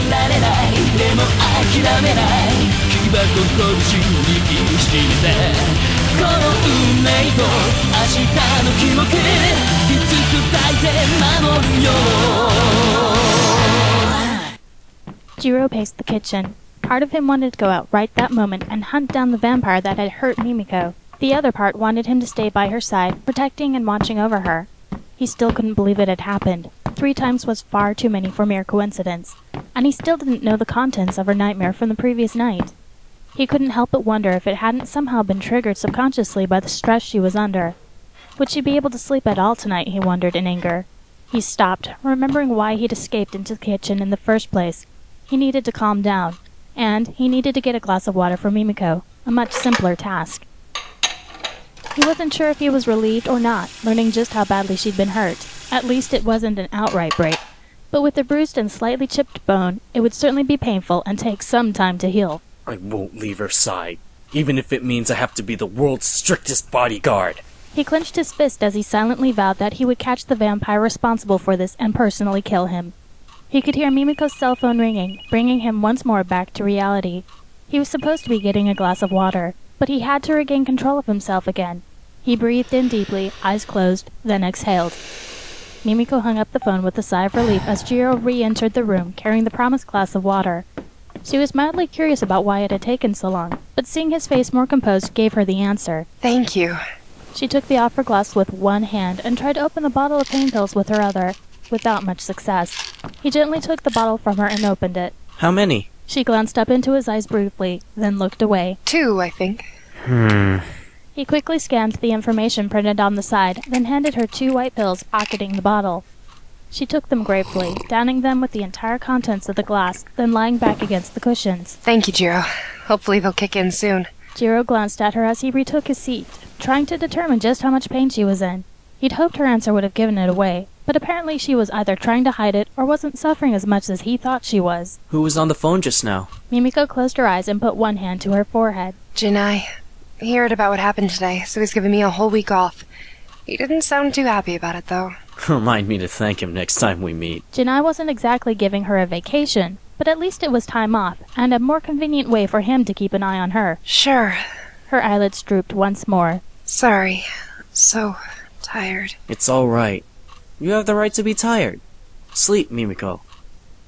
られない、でも諦めない、木箱拳握りしめこの運命と明日の記憶いつ砕いて守るよ。 Jiro paced the kitchen. Part of him wanted to go out right that moment and hunt down the vampire that had hurt Mimiko. The other part wanted him to stay by her side, protecting and watching over her. He still couldn't believe it had happened. 3 times was far too many for mere coincidence, and he still didn't know the contents of her nightmare from the previous night. He couldn't help but wonder if it hadn't somehow been triggered subconsciously by the stress she was under. Would she be able to sleep at all tonight, he wondered in anger. He stopped, remembering why he'd escaped into the kitchen in the first place. He needed to calm down, and he needed to get a glass of water for Mimiko, a much simpler task. He wasn't sure if he was relieved or not, learning just how badly she'd been hurt. At least it wasn't an outright break. But with a bruised and slightly chipped bone, it would certainly be painful and take some time to heal. I won't leave her side, even if it means I have to be the world's strictest bodyguard. He clenched his fist as he silently vowed that he would catch the vampire responsible for this and personally kill him. He could hear Mimiko's cell phone ringing, bringing him once more back to reality. He was supposed to be getting a glass of water, but he had to regain control of himself again. He breathed in deeply, eyes closed, then exhaled. Mimiko hung up the phone with a sigh of relief as Jiro re-entered the room, carrying the promised glass of water. She was mildly curious about why it had taken so long, but seeing his face more composed gave her the answer. Thank you. She took the offered glass with one hand and tried to open the bottle of pain pills with her other, without much success. He gently took the bottle from her and opened it. How many? She glanced up into his eyes briefly, then looked away. 2, I think. He quickly scanned the information printed on the side, then handed her 2 white pills, pocketing the bottle. She took them gratefully, downing them with the entire contents of the glass, then lying back against the cushions. Thank you, Jiro. Hopefully they'll kick in soon. Jiro glanced at her as he retook his seat, trying to determine just how much pain she was in. He'd hoped her answer would have given it away, but apparently she was either trying to hide it or wasn't suffering as much as he thought she was. Who was on the phone just now? Mimiko closed her eyes and put one hand to her forehead. Jinai. He heard about what happened today, so he's giving me a whole week off. He didn't sound too happy about it, though. Remind me to thank him next time we meet. Jinai wasn't exactly giving her a vacation, but at least it was time off, and a more convenient way for him to keep an eye on her. Sure. Her eyelids drooped once more. Sorry. So tired. It's all right. You have the right to be tired. Sleep, Mimiko.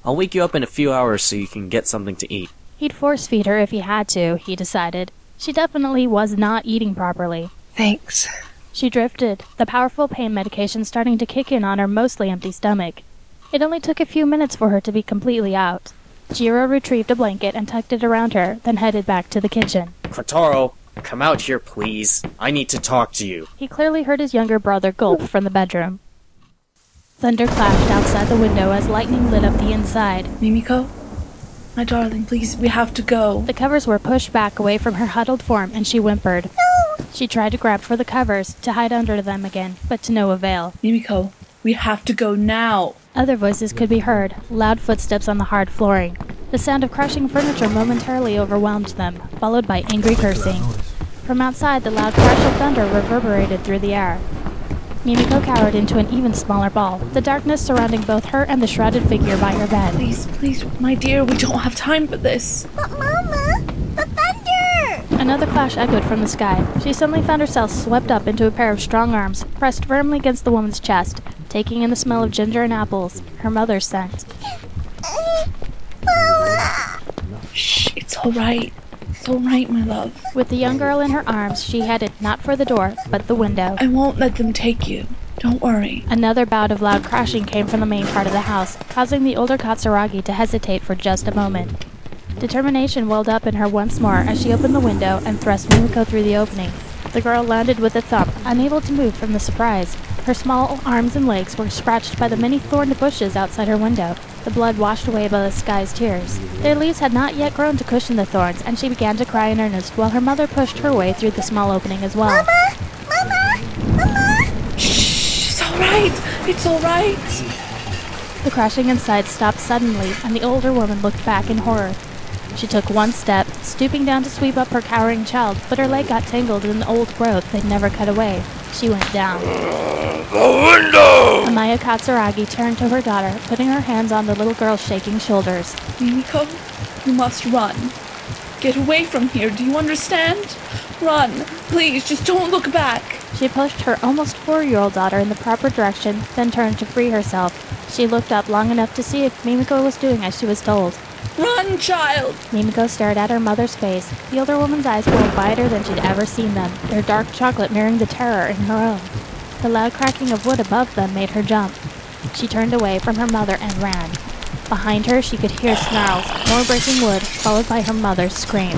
I'll wake you up in a few hours so you can get something to eat. He'd force-feed her if he had to, he decided. She definitely was not eating properly. Thanks. She drifted, the powerful pain medication starting to kick in on her mostly empty stomach. It only took a few minutes for her to be completely out. Jiro retrieved a blanket and tucked it around her, then headed back to the kitchen. Kotaro, come out here, please. I need to talk to you. He clearly heard his younger brother gulp from the bedroom. Thunder clashed outside the window as lightning lit up the inside. Mimiko? My darling, please, we have to go. The covers were pushed back away from her huddled form, and she whimpered. No! She tried to grab for the covers, to hide under them again, but to no avail. Mimiko, we have to go now. Other voices could be heard, loud footsteps on the hard flooring. The sound of crashing furniture momentarily overwhelmed them, followed by angry cursing. From outside, the loud crash of thunder reverberated through the air. Mimiko cowered into an even smaller ball, the darkness surrounding both her and the shrouded figure by her bed. Please, please, my dear, we don't have time for this. But Mama, the thunder! Another clash echoed from the sky. She suddenly found herself swept up into a pair of strong arms, pressed firmly against the woman's chest, taking in the smell of ginger and apples, her mother's scent. Mama! Shh, it's all right. It's all right, my love. With the young girl in her arms, she headed not for the door, but the window. I won't let them take you. Don't worry. Another bout of loud crashing came from the main part of the house, causing the older Katsuragi to hesitate for just a moment. Determination welled up in her once more as she opened the window and thrust Mimiko through the opening. The girl landed with a thump, unable to move from the surprise. Her small arms and legs were scratched by the many thorned bushes outside her window, the blood washed away by the sky's tears. Their leaves had not yet grown to cushion the thorns, and she began to cry in earnest while her mother pushed her way through the small opening as well. Mama! Mama! Mama! Shh, it's all right. It's all right. The crashing inside stopped suddenly, and the older woman looked back in horror. She took one step, stooping down to sweep up her cowering child, but her leg got tangled in the old growth they'd never cut away. She went down. The window! Amaya Katsuragi turned to her daughter, putting her hands on the little girl's shaking shoulders. Mimiko, you must run. Get away from here, do you understand? Run, please, just don't look back. She pushed her almost 4-year-old daughter in the proper direction, then turned to free herself. She looked up long enough to see if Mimiko was doing as she was told. Run, child! Mimiko stared at her mother's face. The older woman's eyes were wider than she'd ever seen them, their dark chocolate mirroring the terror in her own. The loud cracking of wood above them made her jump. She turned away from her mother and ran. Behind her, she could hear snarls, more breaking wood, followed by her mother's scream.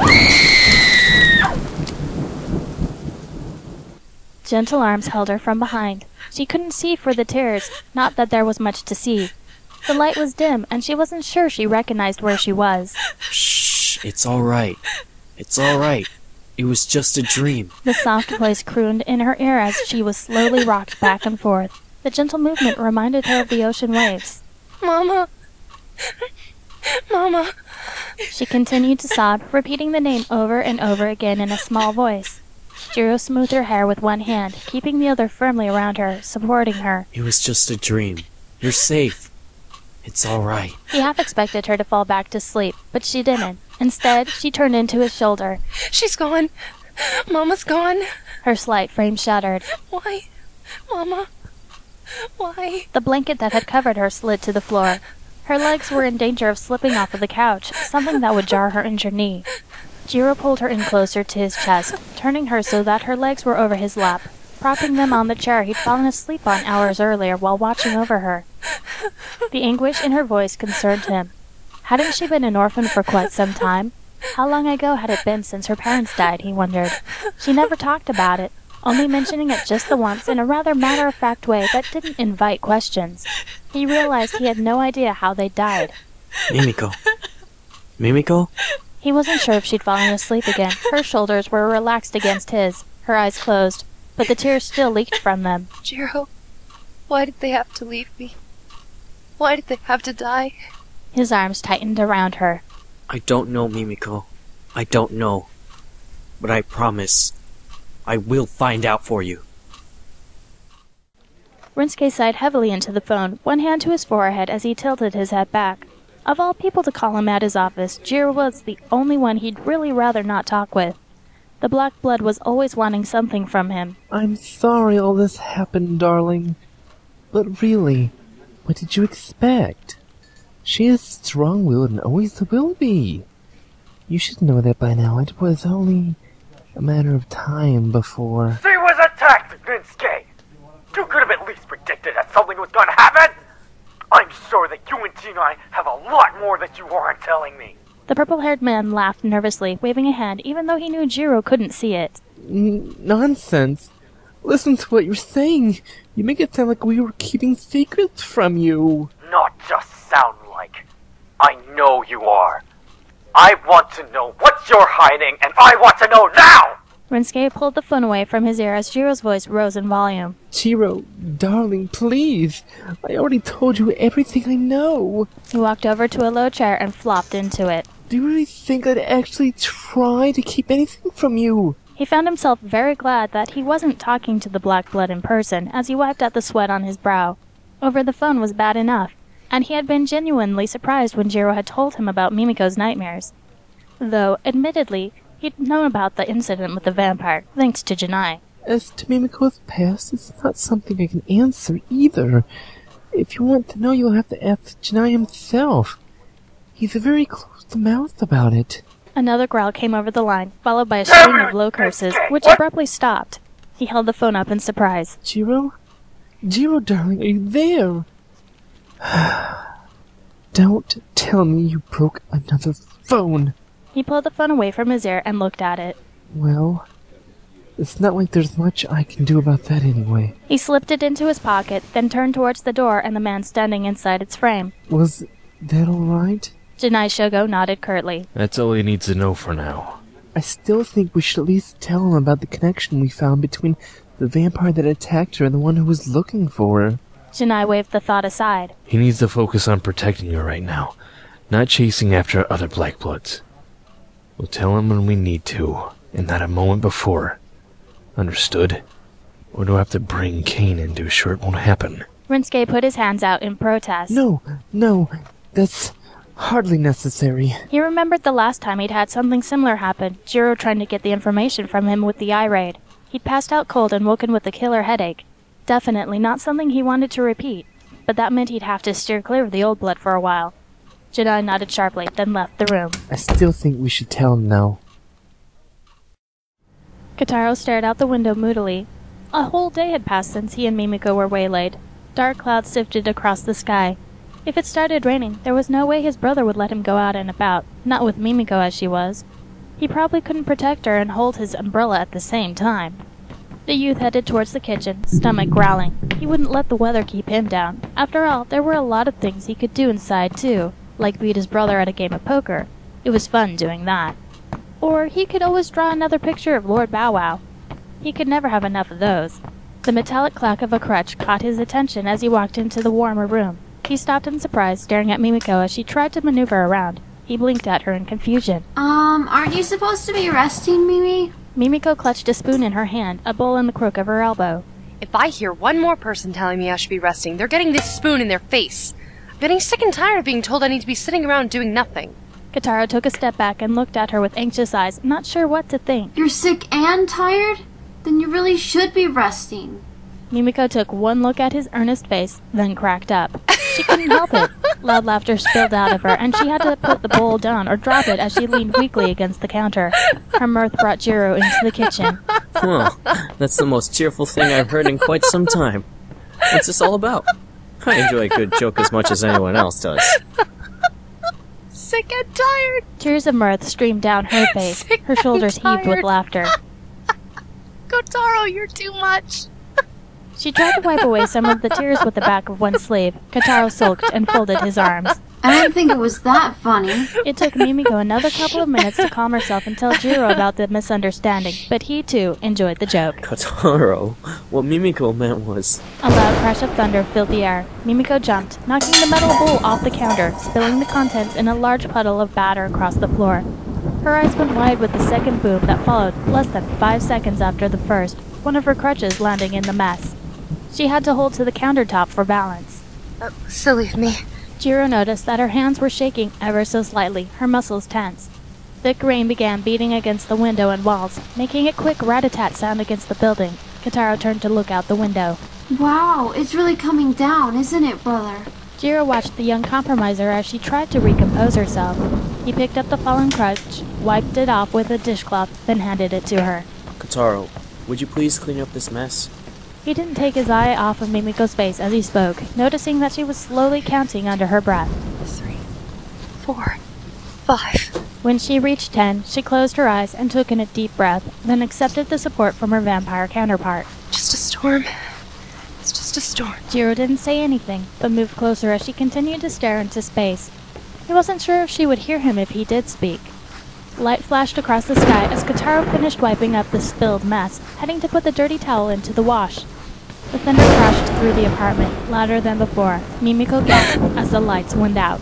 Gentle arms held her from behind. She couldn't see for the tears, not that there was much to see. The light was dim, and she wasn't sure she recognized where she was. Shh, it's all right. It's all right. It was just a dream. The soft voice crooned in her ear as she was slowly rocked back and forth. The gentle movement reminded her of the ocean waves. Mama. Mama. She continued to sob, repeating the name over and over again in a small voice. Jiro smoothed her hair with one hand, keeping the other firmly around her, supporting her. It was just a dream. You're safe. It's all right. He half expected her to fall back to sleep, but she didn't. Instead, she turned into his shoulder. She's gone. Mama's gone. Her slight frame shuddered. Why? Mama? Why? The blanket that had covered her slid to the floor. Her legs were in danger of slipping off of the couch, something that would jar her injured knee. Jiro pulled her in closer to his chest, turning her so that her legs were over his lap, propping them on the chair he'd fallen asleep on hours earlier while watching over her. The anguish in her voice concerned him. Hadn't she been an orphan for quite some time? How long ago had it been since her parents died, he wondered. She never talked about it, only mentioning it just the once in a rather matter-of-fact way that didn't invite questions. He realized he had no idea how they died. Mimiko. Mimiko? He wasn't sure if she'd fallen asleep again. Her shoulders were relaxed against his, her eyes closed, but the tears still leaked from them. Jiro, why did they have to leave me? Why did they have to die? His arms tightened around her. I don't know, Mimiko. I don't know. But I promise, I will find out for you. Rinsuke sighed heavily into the phone, one hand to his forehead as he tilted his head back. Of all people to call him at his office, Jiro was the only one he'd really rather not talk with. The black blood was always wanting something from him. I'm sorry all this happened, darling. But really, what did you expect? She is strong-willed and always will be. You should know that by now. It was only a matter of time before... She was attacked, Rinsuke! You could have at least predicted that something was going to happen! I'm sure that you and Jinai have a lot more that you aren't telling me. The purple-haired man laughed nervously, waving a hand, even though he knew Jiro couldn't see it. Nonsense. Listen to what you're saying. You make it sound like we were keeping secrets from you. Not just sound like. I know you are. I want to know what you're hiding, and I want to know now! Rinsuke pulled the phone away from his ear as Jiro's voice rose in volume. Jiro, darling, please. I already told you everything I know. He walked over to a low chair and flopped into it. Do you really think I'd actually try to keep anything from you? He found himself very glad that he wasn't talking to the black blood in person as he wiped out the sweat on his brow. Over the phone was bad enough, and he had been genuinely surprised when Jiro had told him about Mimiko's nightmares. Though, admittedly, he'd known about the incident with the vampire, thanks to Jinai. As to Mimiko's past, it's not something I can answer either. If you want to know, you'll have to ask Jinai himself. He's very close-mouthed about it. Another growl came over the line, followed by a string of low curses, which abruptly stopped. He held the phone up in surprise. Jiro? Jiro, darling, are you there? Don't tell me you broke another phone. He pulled the phone away from his ear and looked at it. Well, it's not like there's much I can do about that anyway. He slipped it into his pocket, then turned towards the door and the man standing inside its frame. Was that all right? Jinai Shogo nodded curtly. That's all he needs to know for now. I still think we should at least tell him about the connection we found between the vampire that attacked her and the one who was looking for her. Jinai waved the thought aside. He needs to focus on protecting her right now, not chasing after other Black Bloods. We'll tell him when we need to, and not a moment before. Understood? Or do I have to bring Kane in to assure it won't happen? Rinsuke put his hands out in protest. No, that's hardly necessary. He remembered the last time he'd had something similar happen, Jiro trying to get the information from him with the eye raid. He'd passed out cold and woken with a killer headache. Definitely not something he wanted to repeat, but that meant he'd have to steer clear of the old blood for a while. Jedi nodded sharply, then left the room. I still think we should tell him now. Kotaro stared out the window moodily. A whole day had passed since he and Mimiko were waylaid. Dark clouds sifted across the sky. If it started raining, there was no way his brother would let him go out and about, not with Mimiko as she was. He probably couldn't protect her and hold his umbrella at the same time. The youth headed towards the kitchen, stomach growling. He wouldn't let the weather keep him down. After all, there were a lot of things he could do inside too, like beat his brother at a game of poker. It was fun doing that. Or he could always draw another picture of Lord Bow Wow. He could never have enough of those. The metallic clack of a crutch caught his attention as he walked into the warmer room. He stopped in surprise, staring at Mimiko as she tried to maneuver around. He blinked at her in confusion. Aren't you supposed to be resting, Mimi? Mimiko clutched a spoon in her hand, a bowl in the crook of her elbow. If I hear one more person telling me I should be resting, they're getting this spoon in their face. I'm getting sick and tired of being told I need to be sitting around doing nothing. Kotaro took a step back and looked at her with anxious eyes, not sure what to think. You're sick and tired? Then you really should be resting. Mimiko took one look at his earnest face, then cracked up. She couldn't help it. Loud laughter spilled out of her, and she had to put the bowl down or drop it as she leaned weakly against the counter. Her mirth brought Jiro into the kitchen. Well, that's the most cheerful thing I've heard in quite some time. What's this all about? I enjoy a good joke as much as anyone else does. Sick and tired. Tears of mirth streamed down her face. Her shoulders heaved with laughter. Kotaro, you're too much. She tried to wipe away some of the tears with the back of one sleeve. Kotaro sulked and folded his arms. I didn't think it was that funny. It took Mimiko another couple of minutes to calm herself and tell Jiro about the misunderstanding, but he, too, enjoyed the joke. Kotaro, what Mimiko meant was... A loud crash of thunder filled the air. Mimiko jumped, knocking the metal bowl off the counter, spilling the contents in a large puddle of batter across the floor. Her eyes went wide with the second boom that followed less than 5 seconds after the first, one of her crutches landing in the mess. She had to hold to the countertop for balance. Silly of me. Jiro noticed that her hands were shaking ever so slightly, her muscles tense. Thick rain began beating against the window and walls, making a quick rat-a-tat sound against the building. Kotaro turned to look out the window. Wow, it's really coming down, isn't it, brother? Jiro watched the young compromiser as she tried to recompose herself. He picked up the fallen crutch, wiped it off with a dishcloth, then handed it to her. Kotaro, would you please clean up this mess? He didn't take his eye off of Mimiko's face as he spoke, noticing that she was slowly counting under her breath. 3, 4, 5. When she reached 10, she closed her eyes and took in a deep breath, then accepted the support from her vampire counterpart. Just a storm. It's just a storm. Jiro didn't say anything, but moved closer as she continued to stare into space. He wasn't sure if she would hear him if he did speak. Light flashed across the sky as Kotaro finished wiping up the spilled mess, heading to put the dirty towel into the wash. The thunder crashed through the apartment, louder than before. Mimiko gasped as the lights went out.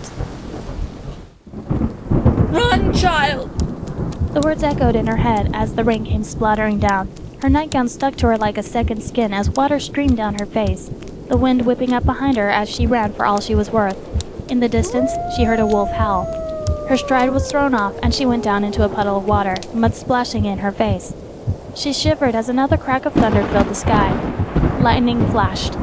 Run, child! The words echoed in her head as the rain came splattering down. Her nightgown stuck to her like a second skin as water streamed down her face, the wind whipping up behind her as she ran for all she was worth. In the distance, she heard a wolf howl. Her stride was thrown off and she went down into a puddle of water, mud splashing in her face. She shivered as another crack of thunder filled the sky. Lightning flashed.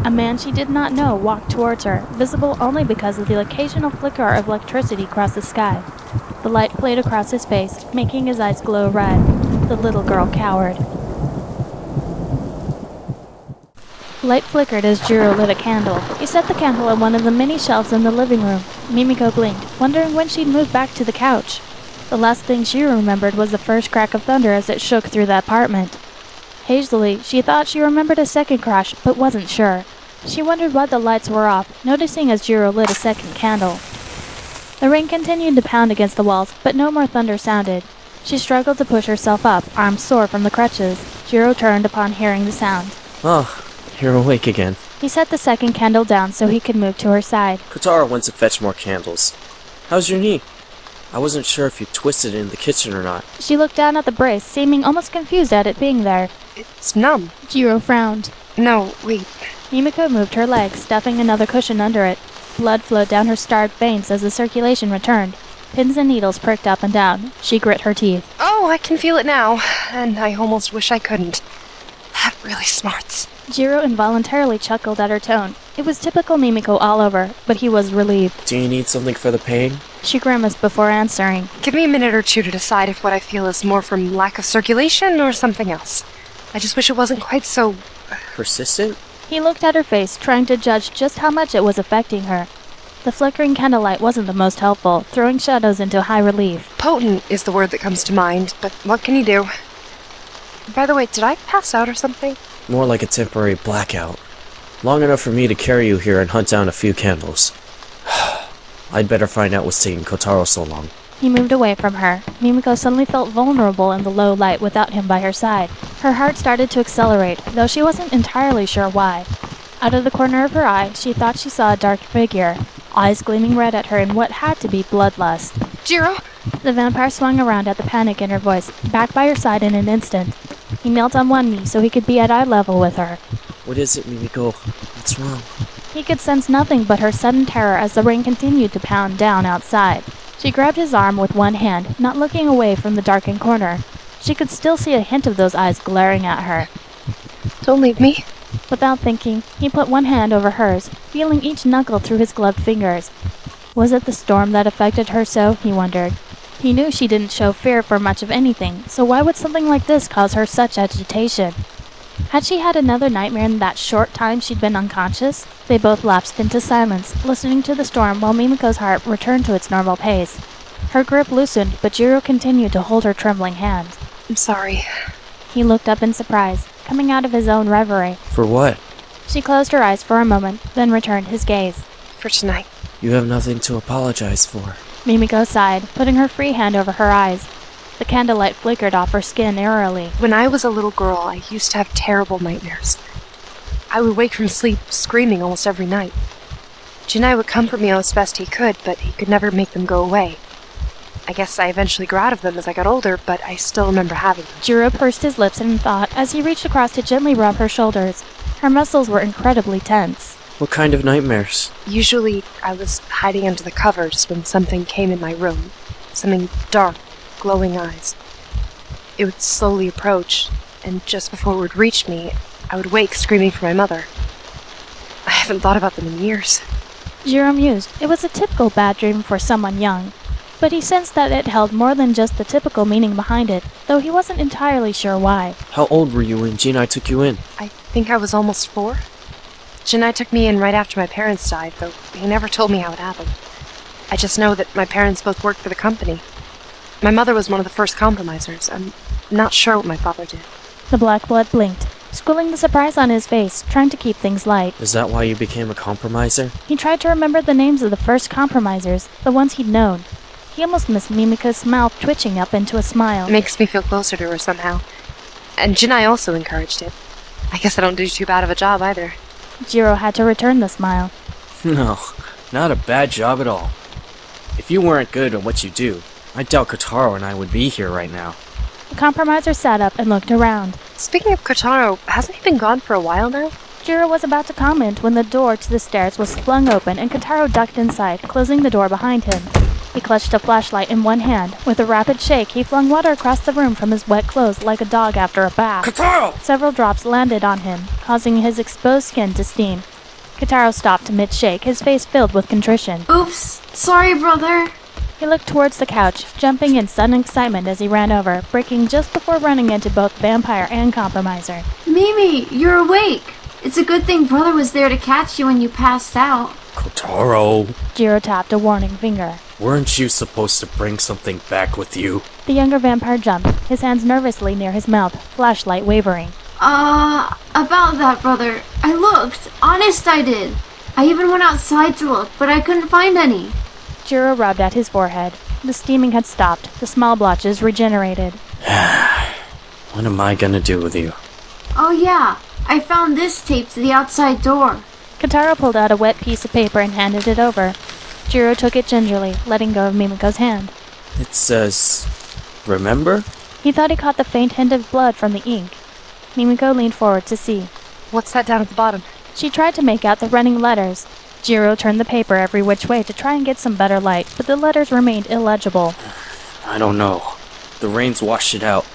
A man she did not know walked towards her, visible only because of the occasional flicker of electricity across the sky. The light played across his face, making his eyes glow red. The little girl cowered. Light flickered as Jiro lit a candle. He set the candle on one of the many shelves in the living room. Mimiko blinked, wondering when she'd move back to the couch. The last thing she remembered was the first crack of thunder as it shook through the apartment. Hazily, she thought she remembered a second crash, but wasn't sure. She wondered why the lights were off, noticing as Jiro lit a second candle. The rain continued to pound against the walls, but no more thunder sounded. She struggled to push herself up, arms sore from the crutches. Jiro turned upon hearing the sound. Oh, you're awake again. He set the second candle down so he could move to her side. Kotaro went to fetch more candles. How's your knee? I wasn't sure if you twisted it in the kitchen or not. She looked down at the brace, seeming almost confused at it being there. It's numb. Jiro frowned. No, wait. Mimiko moved her leg, stuffing another cushion under it. Blood flowed down her starved veins as the circulation returned. Pins and needles pricked up and down. She grit her teeth. Oh, I can feel it now, and I almost wish I couldn't. That really smarts. Jiro involuntarily chuckled at her tone. It was typical Mimiko all over, but he was relieved. Do you need something for the pain? She grimaced before answering. Give me a minute or two to decide if what I feel is more from lack of circulation or something else. I just wish it wasn't quite so... Persistent? He looked at her face, trying to judge just how much it was affecting her. The flickering candlelight wasn't the most helpful, throwing shadows into high relief. Potent is the word that comes to mind, but what can you do? By the way, did I pass out or something? More like a temporary blackout. Long enough for me to carry you here and hunt down a few candles. I'd better find out what's taking Kotaro so long. He moved away from her. Mimiko suddenly felt vulnerable in the low light without him by her side. Her heart started to accelerate, though she wasn't entirely sure why. Out of the corner of her eye, she thought she saw a dark figure, eyes gleaming red at her in what had to be bloodlust. Jiro? The vampire swung around at the panic in her voice, back by her side in an instant. He knelt on one knee so he could be at eye level with her. What is it, Mimiko? What's wrong? He could sense nothing but her sudden terror as the rain continued to pound down outside. She grabbed his arm with one hand, not looking away from the darkened corner. She could still see a hint of those eyes glaring at her. Don't leave me. Without thinking, he put one hand over hers, feeling each knuckle through his gloved fingers. Was it the storm that affected her so, he wondered. He knew she didn't show fear for much of anything, so why would something like this cause her such agitation? Had she had another nightmare in that short time she'd been unconscious? They both lapsed into silence, listening to the storm while Mimiko's heart returned to its normal pace. Her grip loosened, but Jiro continued to hold her trembling hand. I'm sorry. He looked up in surprise, coming out of his own reverie. For what? She closed her eyes for a moment, then returned his gaze. For tonight. You have nothing to apologize for. Mimiko sighed, putting her free hand over her eyes. The candlelight flickered off her skin eerily. When I was a little girl, I used to have terrible nightmares. I would wake from sleep screaming almost every night. Jinai would comfort me as best he could, but he could never make them go away. I guess I eventually grew out of them as I got older, but I still remember having them. Jiro pursed his lips in thought as he reached across to gently rub her shoulders. Her muscles were incredibly tense. What kind of nightmares? Usually, I was hiding under the covers when something came in my room. Something dark, glowing eyes. It would slowly approach, and just before it would reach me, I would wake screaming for my mother. I haven't thought about them in years. Jiro mused. It was a typical bad dream for someone young. But he sensed that it held more than just the typical meaning behind it, though he wasn't entirely sure why. How old were you when Jinai took you in? I think I was almost 4. Jinai took me in right after my parents died, though he never told me how it happened. I just know that my parents both worked for the company. My mother was one of the first compromisers. I'm not sure what my father did. The black blood blinked, schooling the surprise on his face, trying to keep things light. Is that why you became a compromiser? He tried to remember the names of the first compromisers, the ones he'd known. He almost missed Mimiko's mouth twitching up into a smile. It makes me feel closer to her somehow. And Jinai also encouraged it. I guess I don't do too bad of a job either. Jiro had to return the smile. No, not a bad job at all. If you weren't good at what you do, I doubt Kotaro and I would be here right now. The compromiser sat up and looked around. Speaking of Kotaro, hasn't he been gone for a while now? Jiro was about to comment when the door to the stairs was flung open and Kotaro ducked inside, closing the door behind him. He clutched a flashlight in one hand. With a rapid shake, he flung water across the room from his wet clothes like a dog after a bath. Kotaro! Several drops landed on him, causing his exposed skin to steam. Kotaro stopped mid-shake, his face filled with contrition. Oops. Sorry, brother. He looked towards the couch, jumping in sudden excitement as he ran over, breaking just before running into both vampire and compromiser. Mimi, you're awake. It's a good thing brother was there to catch you when you passed out. Kotaro! Jiro tapped a warning finger. Weren't you supposed to bring something back with you? The younger vampire jumped, his hands nervously near his mouth, flashlight wavering. About that, brother. I looked. Honest, I did. I even went outside to look, but I couldn't find any. Jiro rubbed at his forehead. The steaming had stopped, the small blotches regenerated. What am I gonna do with you? Oh yeah, I found this taped to the outside door. Kotaro pulled out a wet piece of paper and handed it over. Jiro took it gingerly, letting go of Mimiko's hand. It says, remember? He thought he caught the faint hint of blood from the ink. Mimiko leaned forward to see. What's that down at the bottom? She tried to make out the running letters. Jiro turned the paper every which way to try and get some better light, but the letters remained illegible. I don't know. The rain's washed it out.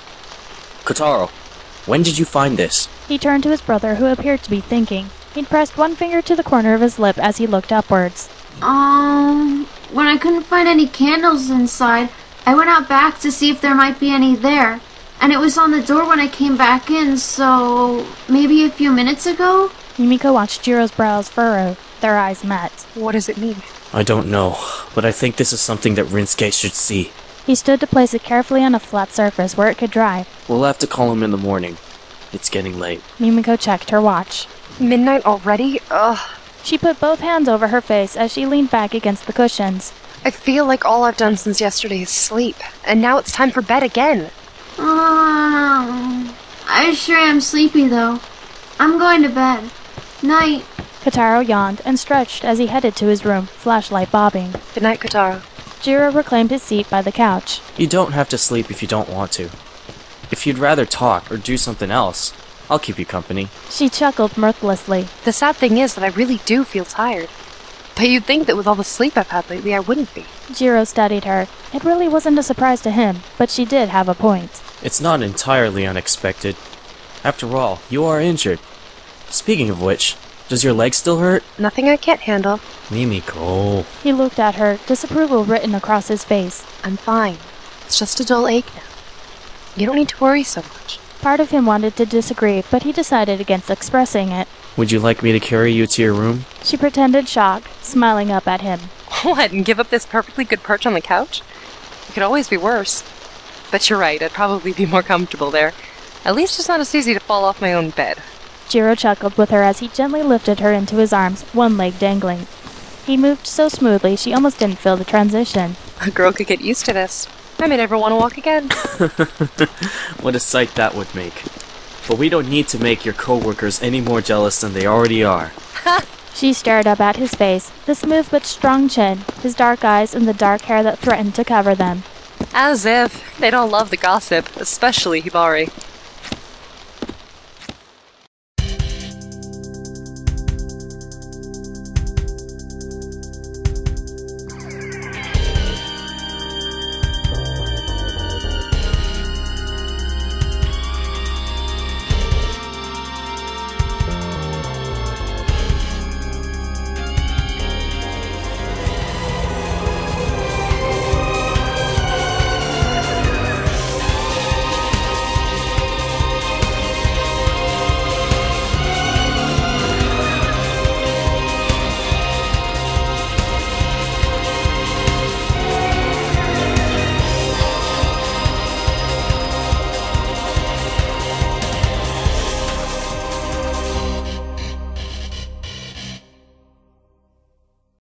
Kotaro, when did you find this? He turned to his brother, who appeared to be thinking. He'd pressed one finger to the corner of his lip as he looked upwards. When I couldn't find any candles inside, I went out back to see if there might be any there. And it was on the door when I came back in, so maybe a few minutes ago? Mimiko watched Jiro's brows furrow. Their eyes met. What does it mean? I don't know, but I think this is something that Rinsuke should see. He stood to place it carefully on a flat surface where it could dry. We'll have to call him in the morning. It's getting late. Mimiko checked her watch. Midnight already? Ugh. She put both hands over her face as she leaned back against the cushions. I feel like all I've done since yesterday is sleep, and now it's time for bed again. I sure am sleepy, though. I'm going to bed. Night. Kotaro yawned and stretched as he headed to his room, flashlight bobbing. Good night, Kotaro. Jiro reclaimed his seat by the couch. You don't have to sleep if you don't want to. If you'd rather talk or do something else, I'll keep you company. She chuckled mirthlessly. The sad thing is that I really do feel tired. But you'd think that with all the sleep I've had lately, I wouldn't be. Jiro studied her. It really wasn't a surprise to him, but she did have a point. It's not entirely unexpected. After all, you are injured. Speaking of which, does your leg still hurt? Nothing I can't handle. Mimiko. He looked at her, disapproval written across his face. I'm fine. It's just a dull ache now. You don't need to worry so much. Part of him wanted to disagree, but he decided against expressing it. Would you like me to carry you to your room? She pretended shock, smiling up at him. What, and give up this perfectly good perch on the couch? It could always be worse. But you're right, I'd probably be more comfortable there. At least it's not as easy to fall off my own bed. Jiro chuckled with her as he gently lifted her into his arms, one leg dangling. He moved so smoothly she almost didn't feel the transition. A girl could get used to this. I may never want to walk again. What a sight that would make. But we don't need to make your coworkers any more jealous than they already are. She stared up at his face, the smooth but strong chin, his dark eyes and the dark hair that threatened to cover them. As if. They don't love the gossip, especially Hibari.